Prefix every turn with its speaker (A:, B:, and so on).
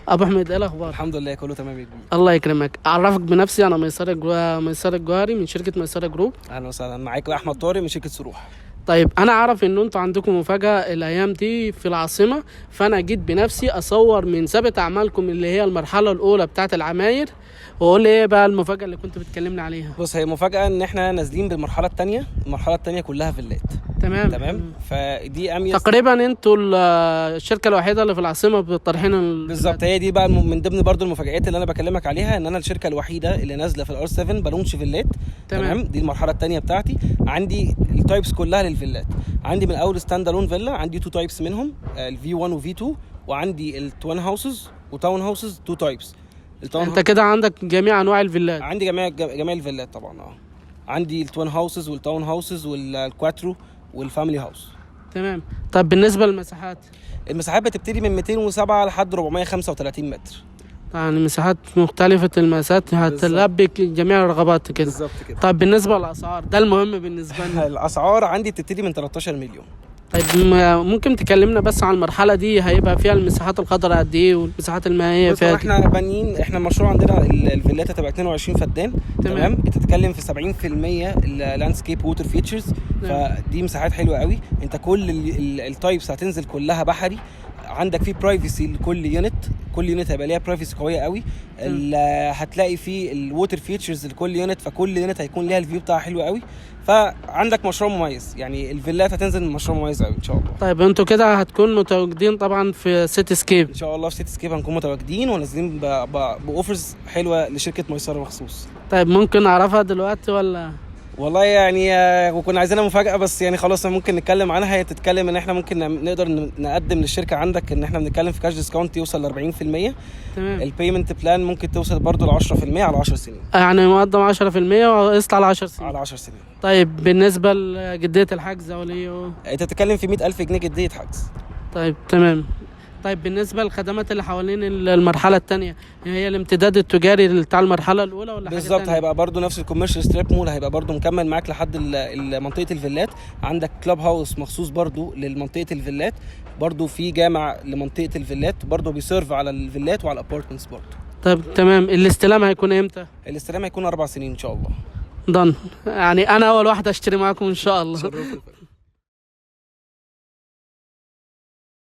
A: ابو احمد، ايه الاخبار؟
B: الحمد لله كله تمام يا كبير.
A: الله يكرمك. اعرفك بنفسي، انا ميسره الجوهري من شركه ميسره جروب.
B: اهلا وسهلا، معاك احمد طارق من شركه سروح.
A: طيب انا اعرف ان انتوا عندكم مفاجاه الايام دي في العاصمه، فانا جيت بنفسي اصور من سابقه اعمالكم اللي هي المرحله الاولى بتاعه العماير، وقول لي ايه بقى المفاجاه اللي كنت بتكلمني عليها.
B: بص، هي مفاجاه ان احنا نازلين بالمرحله الثانيه. المرحله الثانيه كلها فيلات. تمام. فدي اميز
A: تقريبا انتوا الشركه الوحيده اللي في العاصمه بطرحين
B: بالظبط. هي دي بقى من ضمن برضو المفاجآت اللي انا بكلمك عليها، ان انا الشركه الوحيده اللي نازله في الار 7 بالونش فيلات. تمام. دي المرحله الثانيه بتاعتي. عندي التايبس كلها للفيلات. عندي من اول ستاند الون فيلا، عندي تو تايبس منهم، الفي 1 وفي 2، وعندي التوين هاوسز وتاون هاوسز تو تايبس.
A: انت كده عندك جميع انواع الفيلات؟
B: عندي جميع الفيلات طبعا. عندي التوين هاوسز والتاون هاوسز والكواترو والفاميلي هاوس.
A: تمام. طب بالنسبه للمساحات؟
B: المساحات بتبتدي من 207 لحد 435 متر.
A: يعني مساحات مختلفة، المساحات هتلبي جميع الرغبات كده.
B: بالظبط كده.
A: طب بالنسبة للأسعار، ده المهم بالنسبة لنا.
B: الأسعار عندي بتبتدي من 13 مليون.
A: طيب ممكن تكلمنا بس عن المرحلة دي، هيبقى فيها المساحات الخضراء قد ايه والمساحات المائية فيها؟
B: احنا بانيين، احنا المشروع عندنا الفيلات هتبقى 22 فدان. تمام. بتتكلم في 70% اللاندسكيب ووتر فيتشرز. فدي مساحات حلوة قوي. انت كل التايبس هتنزل كلها بحري. عندك فيه برايفسي لكل يونت. كل يونت هيبقى ليها برايفسي قويه قوي. هتلاقي فيه الووتر فيتشرز لكل يونت، فكل يونت هيكون ليها الفيو بتاعها حلو قوي. فعندك مشروع مميز، يعني الفيلات هتنزل من مشروع مميز قوي ان شاء الله.
A: طيب انتوا كده هتكون متواجدين طبعا في سيتي سكيب؟
B: ان شاء الله في سيتي سكيب هنكون متواجدين ونازلين باوفرز حلوه لشركه ميسره مخصوص.
A: طيب ممكن اعرفها دلوقتي ولا؟
B: والله يعني وكنا عايزينها مفاجأة، بس يعني خلاص ممكن نتكلم عنها. هي تتكلم ان احنا ممكن نقدر نقدم للشركة عندك ان احنا بنتكلم في كاش ديسكاونت يوصل ل 40%.
A: تمام.
B: البيمنت بلان ممكن توصل برضو ل 10% على 10 سنين.
A: يعني مقدم 10% وقسط على 10 سنين؟
B: على 10 سنين.
A: طيب بالنسبة لجدية الحجز وليه؟
B: انت تتكلم في 100,000 جنيه جدية حجز.
A: طيب تمام. طيب بالنسبة للخدمات اللي حوالين المرحلة الثانية، هي الامتداد التجاري بتاع المرحلة الأولى ولا حاجة
B: بالظبط؟
A: تانية؟
B: هيبقى برضو نفس الكوميرشال ستريب مول، هيبقى برضو مكمل معاك لحد منطقة الفيلات. عندك كلاب هاوس مخصوص برضو لمنطقة الفيلات. برضو في جامع لمنطقة الفيلات، برضو بيسيرف على الفيلات وعلى الابارتمنتس برضو.
A: طيب تمام. الاستلام هيكون امتى؟
B: الاستلام هيكون 4 سنين ان شاء الله.
A: ضن. يعني أنا أول واحد أشتري معاكم إن شاء الله.